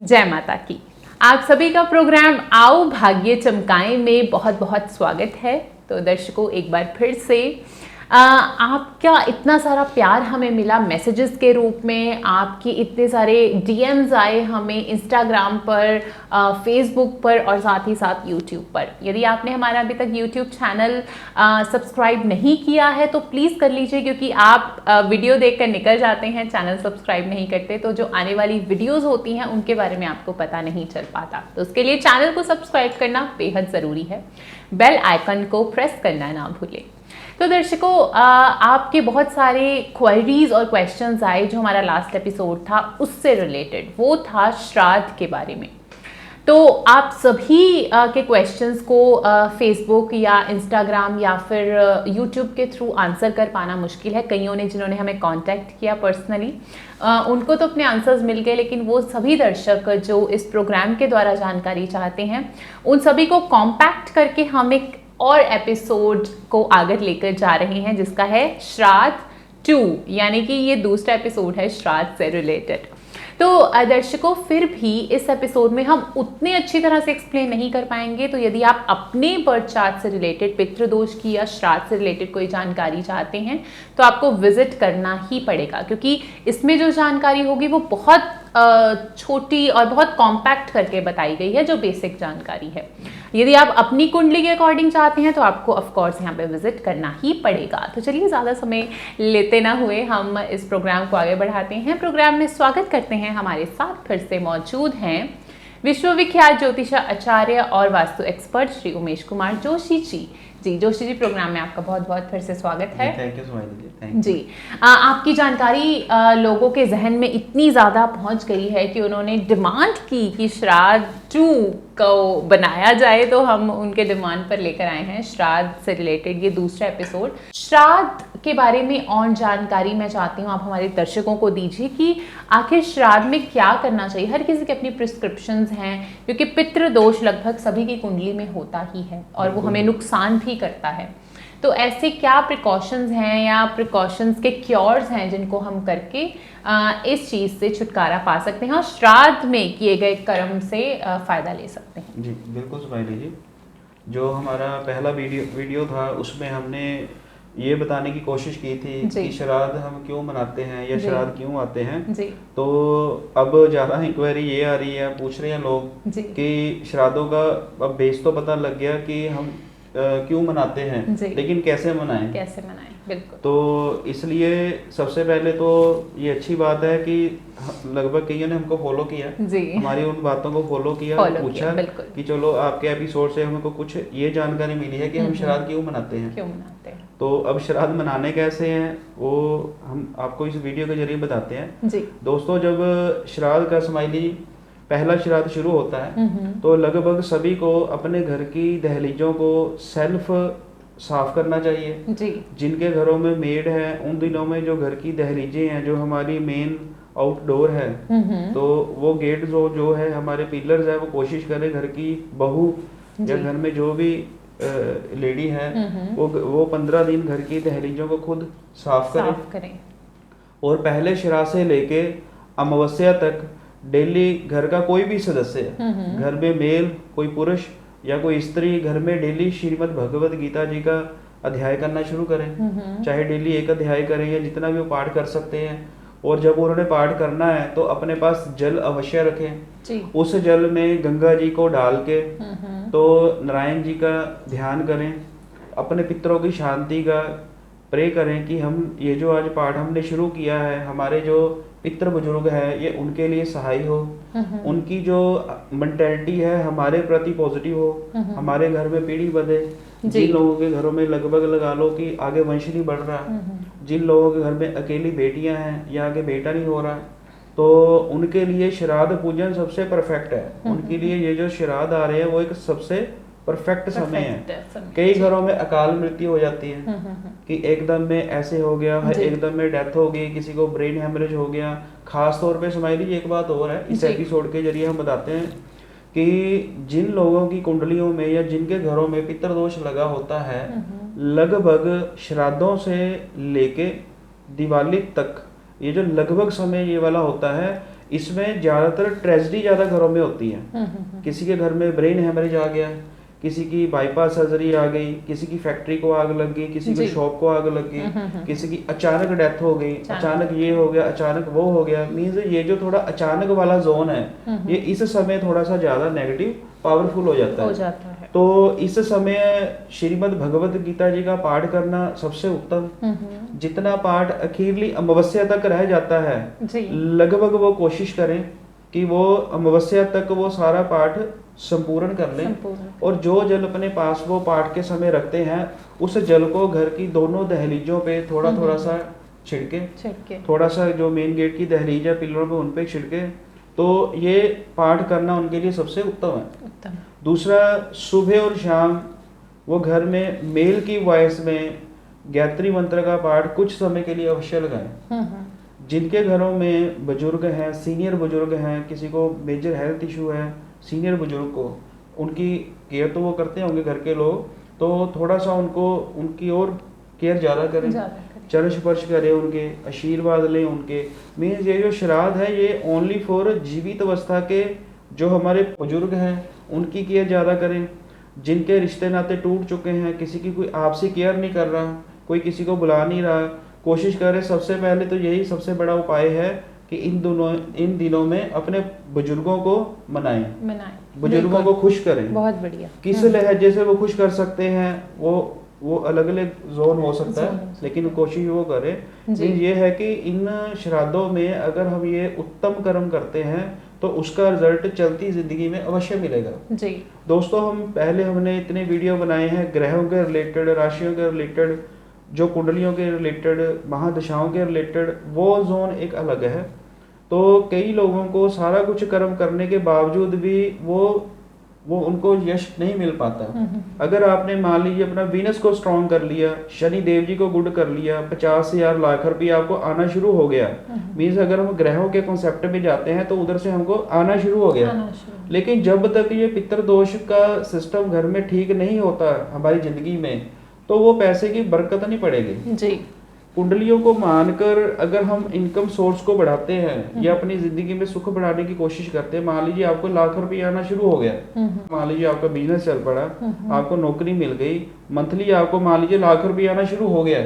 जय माता की। आप सभी का प्रोग्राम आओ भाग्य चमकाएं में बहुत बहुत स्वागत है। तो दर्शकों, एक बार फिर से आपका इतना सारा प्यार हमें मिला मैसेजेस के रूप में, आपके इतने सारे डीएम्स आए हमें इंस्टाग्राम पर, फेसबुक पर और साथ ही साथ यूट्यूब पर। यदि आपने हमारा अभी तक यूट्यूब चैनल सब्सक्राइब नहीं किया है तो प्लीज़ कर लीजिए, क्योंकि आप वीडियो देखकर निकल जाते हैं, चैनल सब्सक्राइब नहीं करते, तो जो आने वाली वीडियोस होती हैं उनके बारे में आपको पता नहीं चल पाता। तो उसके लिए चैनल को सब्सक्राइब करना बेहद ज़रूरी है, बेल आइकन को प्रेस करना ना भूलें। तो दर्शकों, आपके बहुत सारे क्वेरीज और क्वेश्चंस आए जो हमारा लास्ट एपिसोड था उससे रिलेटेड, वो था श्राद्ध के बारे में। तो आप सभी के क्वेश्चंस को फेसबुक या इंस्टाग्राम या फिर यूट्यूब के थ्रू आंसर कर पाना मुश्किल है। कईयों ने जिन्होंने हमें कांटेक्ट किया पर्सनली, उनको तो अपने आंसर्स मिल गए, लेकिन वो सभी दर्शक जो इस प्रोग्राम के द्वारा जानकारी चाहते हैं उन सभी को कॉम्पैक्ट करके हम एक और एपिसोड को आगे लेकर जा रहे हैं, जिसका है श्राद्ध 2, यानी कि ये दूसरा एपिसोड है श्राद्ध से रिलेटेड। तो दर्शकों, फिर भी इस एपिसोड में हम उतने अच्छी तरह से एक्सप्लेन नहीं कर पाएंगे। तो यदि आप अपने बर्थ चार्ट से रिलेटेड, पितृदोष की या श्राद्ध से रिलेटेड कोई जानकारी चाहते हैं तो आपको विजिट करना ही पड़ेगा, क्योंकि इसमें जो जानकारी होगी वो बहुत छोटी और बहुत कॉम्पैक्ट करके बताई गई है, जो बेसिक जानकारी है। यदि आप अपनी कुंडली के अकॉर्डिंग चाहते हैं तो आपको ऑफ कोर्स यहाँ पे विजिट करना ही पड़ेगा। तो चलिए, ज़्यादा समय लेते ना हुए हम इस प्रोग्राम को आगे बढ़ाते हैं। प्रोग्राम में स्वागत करते हैं, हमारे साथ फिर से मौजूद हैं विश्वविख्यात ज्योतिष आचार्य और वास्तु एक्सपर्ट श्री उमेश कुमार जोशी जी। जोशी जी, प्रोग्राम में आपका बहुत बहुत फिर से स्वागत है। थैंक यू सुमाइली जी। आपकी जानकारी लोगों के जहन में इतनी ज़्यादा पहुंच गई है कि उन्होंने डिमांड की कि श्राद्ध 2 को बनाया जाए, तो हम उनके डिमांड पर लेकर आए हैं श्राद्ध से रिलेटेड ये दूसरा एपिसोड। श्राद्ध के बारे में और जानकारी मैं चाहती हूँ आप हमारे दर्शकों को दीजिए कि आखिर श्राद्ध में क्या करना चाहिए। हर किसी के अपनी प्रिस्क्रिप्शंस हैं, क्योंकि पितृदोष लगभग सभी की कुंडली में होता ही है और वो हमें नुकसान भी करता है। तो ऐसे क्या प्रिकॉशंस हैं या प्रिकॉशंस के क्योर्स हैं जिनको हम करके इस चीज़ से छुटकारा पा सकते हैं और श्राद्ध में किए गए कर्म से फ़ायदा ले सकते हैं? जी बिल्कुल सुमाइली जी। जो हमारा पहला वीडियो था उसमें हमने ये बताने की कोशिश की थी कि श्राद्ध हम क्यों मनाते हैं या श्राद्ध क्यों आते हैं जी। तो अब ज़्यादा इंक्वायरी ये आ रही है, पूछ रहे हैं लोग कि श्राद्धों का अब बेस तो पता लग गया कि हम क्यों मनाते हैं, लेकिन कैसे मनाएं। बिल्कुल। तो इसलिए सबसे पहले तो ये अच्छी बात है कि लगभग कईयों ने हमको फॉलो किया, हमारी उन बातों को फॉलो किया, पूछा कि चलो आपके एपिसोड से हमको कुछ ये जानकारी मिली है कि हम श्राद्ध क्यों मनाते हैं। तो अब श्राद्ध मनाने कैसे हैं वो हम आपको इस वीडियो के जरिए बताते हैं जी। दोस्तों, जब श्राद्ध का स्माइली पहला श्राद्ध शुरू होता है तो लगभग सभी को अपने घर की दहलीजों को सेल्फ साफ करना चाहिए जी। जिनके घरों में मेड है उन दिनों में जो घर की दहलीजें हैं, जो हमारी मेन आउटडोर है, तो वो गेट जो है हमारे पिलर्स है, वो कोशिश करें घर की बहू या घर में जो भी लेडी है वो 15 दिन घर की दहलीजों को खुद साफ करें। और पहले श्राद्ध से लेके अमावस्या तक डेली घर का कोई भी सदस्य, घर में मेल, कोई पुरुष या कोई स्त्री, घर में डेली श्रीमद् भगवद गीता जी का अध्याय करना शुरू करें। चाहे डेली एक अध्याय करें या जितना भी वो पाठ कर सकते हैं। और जब उन्होंने पाठ करना है तो अपने पास जल अवश्य रखें। उस जल में गंगा जी को डाल के तो नारायण जी का ध्यान करें, अपने पितरों की शांति का प्रे करें कि हम ये जो आज पाठ हमने शुरू किया है, हमारे जो पितृ बुजुर्ग है ये उनके लिए सहाय हो, उनकी जो मेंटेलिटी है हमारे प्रति पॉजिटिव हो, हमारे घर में पीढ़ी बढ़े। जिन लोगों के घरों में लगभग लगा लो कि आगे वंश नहीं बढ़ रहा, जिन लोगों के घर में अकेली बेटियां हैं या आगे बेटा नहीं हो रहा, तो उनके लिए श्राद्ध पूजन सबसे परफेक्ट है। उनके लिए ये जो श्राद्ध आ रहे हैं वो एक सबसे परफेक्ट समय है। कई घरों में अकाल मृत्यु हो जाती है कि एकदम में ऐसे हो गया, एकदम में डेथ हो गई, किसी को ब्रेन हेमरेज हो गया। खास तौर पे स्माइली एक बात और है, इस एपिसोड के जरिए हम बताते हैं कि जिन लोगों की कुंडलियों में या जिनके घरों में पितृदोष लगा होता है, लगभग श्राद्धों से लेके दिवाली तक ये जो लगभग समय ये वाला होता है, इसमें ज्यादातर ट्रेजेडी ज्यादा घरों में होती है। किसी के घर में ब्रेन हेमरेज आ गया, किसी की बाईपास सर्जरी आ गई, किसी की फैक्ट्री को आग लग गई, किसी की शॉप को आग लग गई, किसी की अचानक डेथ हो गई, अचानक ये हो गया, अचानक वो हो गया। मींस ये जो थोड़ा अचानक वाला जोन है, ये इस समय थोड़ा सा ज्यादा नेगेटिव पावरफुल हो जाता है। तो इस समय श्रीमद् भगवत गीता जी का पाठ करना सबसे उत्तम। जितना पाठ अखीरली अमावस्या तक रह जाता है, लगभग वो कोशिश करें कि वो अमावस्या तक वो सारा पाठ संपूर्ण कर लें। और जो जल अपने पास वो पाठ के समय रखते हैं, उस जल को घर की दोनों दहलीजों पे थोड़ा थोड़ा सा छिड़के, थोड़ा सा जो मेन गेट की दहलीज है पिलरों पे उन पे छिड़के, तो ये पाठ करना उनके लिए सबसे उत्तम है। दूसरा, सुबह और शाम वो घर में मेल की वॉइस में गायत्री मंत्र का पाठ कुछ समय के लिए अवश्य लगाएं। जिनके घरों में बुजुर्ग हैं, सीनियर बुजुर्ग हैं, किसी को मेजर हेल्थ इशू है, सीनियर बुजुर्ग को उनकी केयर तो वो करते होंगे घर के लोग, तो थोड़ा सा उनको उनकी और केयर ज़्यादा करें, चरण स्पर्श करें, उनके आशीर्वाद लें उनके। मीन्स ये जो श्राद्ध है ये ओनली फॉर जीवित अवस्था के जो हमारे बुजुर्ग हैं उनकी केयर ज़्यादा करें। जिनके रिश्ते नाते टूट चुके हैं, किसी की कोई आपसी केयर नहीं कर रहा, कोई किसी को बुला नहीं रहा, कोशिश करें। सबसे पहले तो यही सबसे बड़ा उपाय है कि इन दिनों में अपने बुजुर्गों को मनाएं, बुजुर्गों को खुश करें। बहुत बढ़िया। किस लहजे से वो खुश कर सकते हैं वो अलग अलग जोन हो सकता है, लेकिन कोशिश वो करें। ये है कि इन श्राद्धों में अगर हम ये उत्तम कर्म करते हैं तो उसका रिजल्ट चलती जिंदगी में अवश्य मिलेगा जी। दोस्तों, हमने इतने वीडियो बनाए हैं ग्रहों के रिलेटेड, राशियों के रिलेटेड, जो कुंडलियों के रिलेटेड, महादशाओं के रिलेटेड, वो जोन एक अलग है। तो कई लोगों को सारा कुछ कर्म करने के बावजूद भी वो उनको यश नहीं मिल पाता। अगर आपने मान लीजिए अपना वीनस को स्ट्रॉन्ग कर लिया, शनि देव जी को गुड कर लिया, 50,000 लाख रुपया आपको आना शुरू हो गया। मीन्स अगर हम ग्रहों के कॉन्सेप्ट में जाते हैं तो उधर से हमको आना शुरू हो गया। लेकिन जब तक ये पितृदोष का सिस्टम घर में ठीक नहीं होता हमारी जिंदगी में, तो वो पैसे की बरकत नहीं पड़ेगी जी। कुंडलियों को मानकर अगर हम इनकम सोर्स को बढ़ाते हैं या अपनी जिंदगी में सुख बढ़ाने की कोशिश करते हैं, मान लीजिए आपको लाख रुपया आना शुरू हो गया, मान लीजिए आपका बिजनेस चल पड़ा, आपको नौकरी मिल गई, मंथली आपको मान लीजिए लाख रुपया आना शुरू हो गया,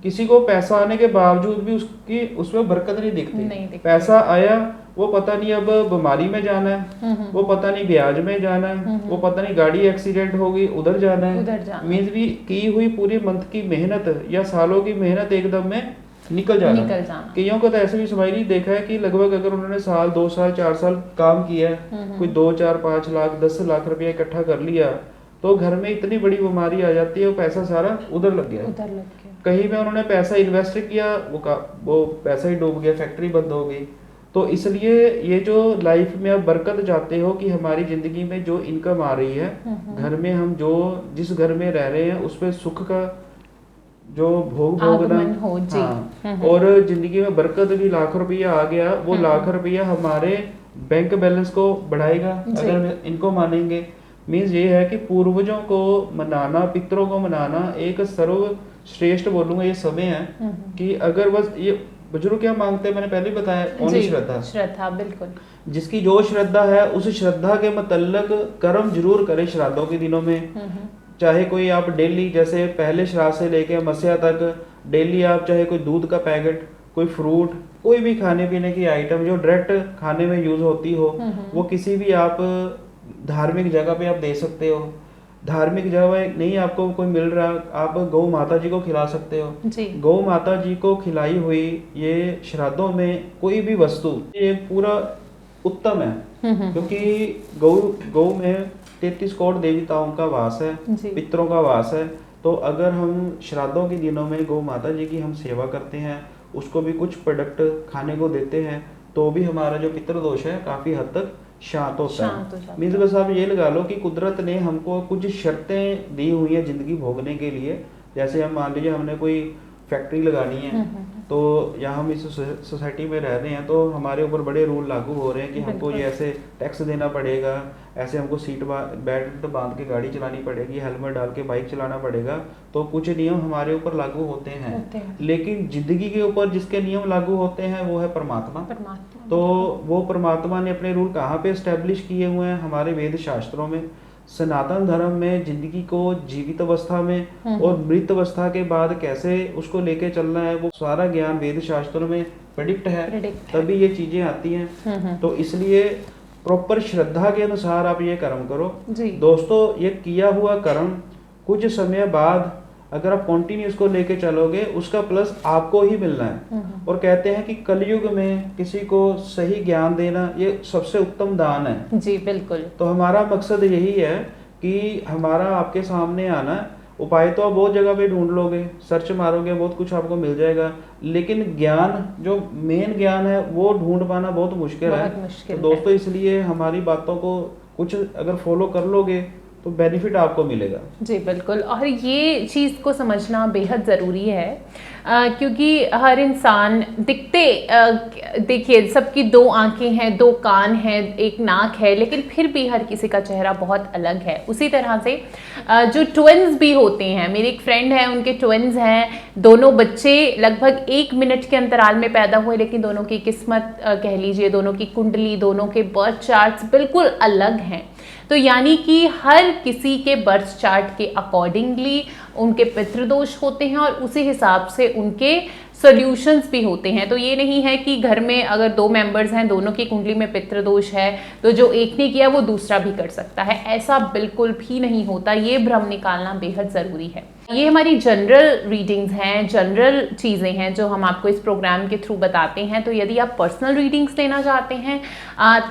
किसी को पैसा आने के बावजूद भी उसमें बरकत नहीं दिखती। पैसा आया, वो पता नहीं अब बीमारी में जाना है, वो पता नहीं ब्याज में जाना है, वो पता नहीं गाड़ी एक्सीडेंट होगी उधर जाना है। मीन्स भी की हुई पूरी मंथ की मेहनत या सालों की मेहनत एकदम में निकल जाना। कईयों को तो ऐसे भी समझ नहीं देखा है कि लगभग अगर उन्होंने साल 2 साल 4 साल काम किया है, कोई 2 4 5 लाख 10 लाख रुपया इकट्ठा कर लिया, तो घर में इतनी बड़ी बीमारी आ जाती है, वो पैसा सारा उधर लग गया। कहीं में उन्होंने पैसा इन्वेस्ट किया, वो पैसा ही डूब गया, फैक्ट्री बंद हो गई। तो इसलिए ये जो लाइफ में आप बरकत चाहते हो कि हमारी जिंदगी में जो इनकम आ रही है, घर में हम जिस घर में रह रहे हैं उसमें सुख का जो भोगना हो जी। हाँ, और जिंदगी में बरकत भी, लाख रुपया आ गया, वो लाख रुपया हमारे बैंक बैलेंस को बढ़ाएगा अगर इनको मानेंगे। मीन्स ये है कि पूर्वजों को मनाना, पितरों को मनाना एक सर्वश्रेष्ठ बोलूंगा ये समय है कि अगर बस ये बुजुर्ग क्या मांगते हैं, मैंने पहले बताया, ओनली श्रद्धा। बिल्कुल, जिसकी जो श्रद्धा है उस श्रद्धा के मतलब कर्म जरूर करे श्राद्धों के दिनों में। चाहे कोई आप डेली, जैसे पहले श्राद्ध से लेके मस्या तक डेली आप चाहे कोई दूध का पैकेट, कोई फ्रूट, कोई भी खाने पीने की आइटम जो डायरेक्ट खाने में यूज होती हो, वो किसी भी आप धार्मिक जगह पे आप दे सकते हो। धार्मिक जगह नहीं आपको कोई मिल रहा, आप गौ माता जी को खिला सकते हो जी। गौ माता जी को खिलाई हुई ये श्राद्धों में कोई भी वस्तु ये पूरा उत्तम है, क्योंकि गौ में 33 करोड़ देवताओं का वास है, पितरों का वास है। तो अगर हम श्राद्धों के दिनों में गौ माता जी की हम सेवा करते हैं, उसको भी कुछ प्रोडक्ट खाने को देते हैं, तो भी हमारा जो पितृदोष है काफी हद तक शांत होता है। मीन्स बस आप ये लगा लो कि कुदरत ने हमको कुछ शर्तें दी हुई है जिंदगी भोगने के लिए। जैसे हम मान लीजिए हमने कोई फैक्ट्री लगानी है, तो यहाँ हम इस सोसाइटी में रह रहे हैं तो हमारे ऊपर बड़े रूल लागू हो रहे हैं कि हमको ये ऐसे टैक्स देना पड़ेगा, ऐसे हमको सीट बेल्ट बांध के गाड़ी चलानी पड़ेगी, हेलमेट डाल के बाइक चलाना पड़ेगा। तो कुछ नियम हमारे ऊपर लागू होते हैं, लेकिन जिंदगी के ऊपर जिसके नियम लागू होते हैं वो है परमात्मा। तो वो परमात्मा ने अपने रूल कहाँ पे एस्टेब्लिश किए हुए हैं? हमारे वेद शास्त्रों में। सनातन धर्म में जिंदगी को जीवित अवस्था में और मृत अवस्था के बाद कैसे उसको लेके चलना है, वो सारा ज्ञान वेद शास्त्रों में प्रेडिक्ट है, तभी ये चीजें आती हैं। तो इसलिए प्रॉपर श्रद्धा के अनुसार आप ये कर्म करो दोस्तों। ये किया हुआ कर्म कुछ समय बाद अगर आप कंटिन्यू उसको लेके चलोगे, उसका प्लस आपको ही मिलना है। और कहते हैं कि कलयुग में किसी को सही ज्ञान देना ये सबसे उत्तम दान है। जी बिल्कुल। तो हमारा मकसद यही है कि हमारा आपके सामने आना। उपाय तो आप बहुत जगह पे ढूंढ लोगे, सर्च मारोगे, बहुत कुछ आपको मिल जाएगा, लेकिन ज्ञान जो मेन ज्ञान है वो ढूंढ पाना बहुत मुश्किल है। तो दोस्तों इसलिए हमारी बातों को कुछ अगर फॉलो कर लोगे तो बेनिफिट आपको मिलेगा। जी बिल्कुल। और ये चीज़ को समझना बेहद ज़रूरी है क्योंकि हर इंसान देखिए सबकी 2 आंखें हैं, 2 कान हैं, 1 नाक है, लेकिन फिर भी हर किसी का चेहरा बहुत अलग है। उसी तरह से जो ट्विन्स भी होते हैं, मेरी एक फ्रेंड है, उनके ट्विन्स हैं, दोनों बच्चे लगभग 1 मिनट के अंतराल में पैदा हुए, लेकिन दोनों की किस्मत कह लीजिए, दोनों की कुंडली, दोनों के बर्थ चार्ट्स बिल्कुल अलग हैं। तो यानी कि हर किसी के बर्थ चार्ट के अकॉर्डिंगली उनके पितृदोष होते हैं और उसी हिसाब से उनके सॉल्यूशंस भी होते हैं। तो ये नहीं है कि घर में अगर 2 मेंबर्स हैं, दोनों की कुंडली में पितृदोष है, तो जो एक ने किया वो दूसरा भी कर सकता है, ऐसा बिल्कुल भी नहीं होता। ये भ्रम निकालना बेहद ज़रूरी है। ये हमारी जनरल रीडिंग्स हैं, जनरल चीज़ें हैं जो हम आपको इस प्रोग्राम के थ्रू बताते हैं। तो यदि आप पर्सनल रीडिंग्स लेना चाहते हैं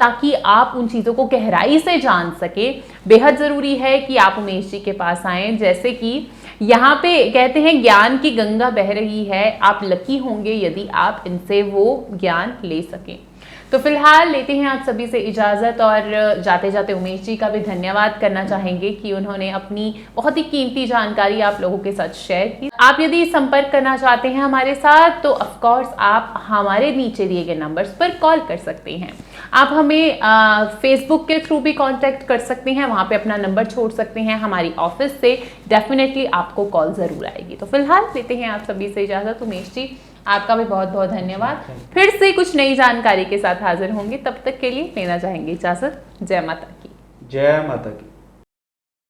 ताकि आप उन चीज़ों को गहराई से जान सके, बेहद ज़रूरी है कि आप उमेश जी के पास आएँ। जैसे कि यहाँ पे कहते हैं ज्ञान की गंगा बह रही है, आप लकी होंगे यदि आप इनसे वो ज्ञान ले सकें। तो फिलहाल लेते हैं आप सभी से इजाज़त और जाते जाते उमेश जी का भी धन्यवाद करना चाहेंगे कि उन्होंने अपनी बहुत ही कीमती जानकारी आप लोगों के साथ शेयर की। आप यदि संपर्क करना चाहते हैं हमारे साथ तो ऑफ कोर्स आप हमारे नीचे दिए गए नंबर्स पर कॉल कर सकते हैं। आप हमें फेसबुक के थ्रू भी कांटेक्ट कर सकते हैं, वहाँ पे अपना नंबर छोड़ सकते हैं। हमारी ऑफिस से डेफिनेटली आपको कॉल ज़रूर आएगी। तो फिलहाल लेते हैं आप सभी से इजाज़त। उमेश जी आपका भी बहुत बहुत धन्यवाद। फिर से कुछ नई जानकारी के साथ हाजिर होंगे, तब तक के लिए लेना चाहेंगे इजाज़त। जय माता की। जय माता की।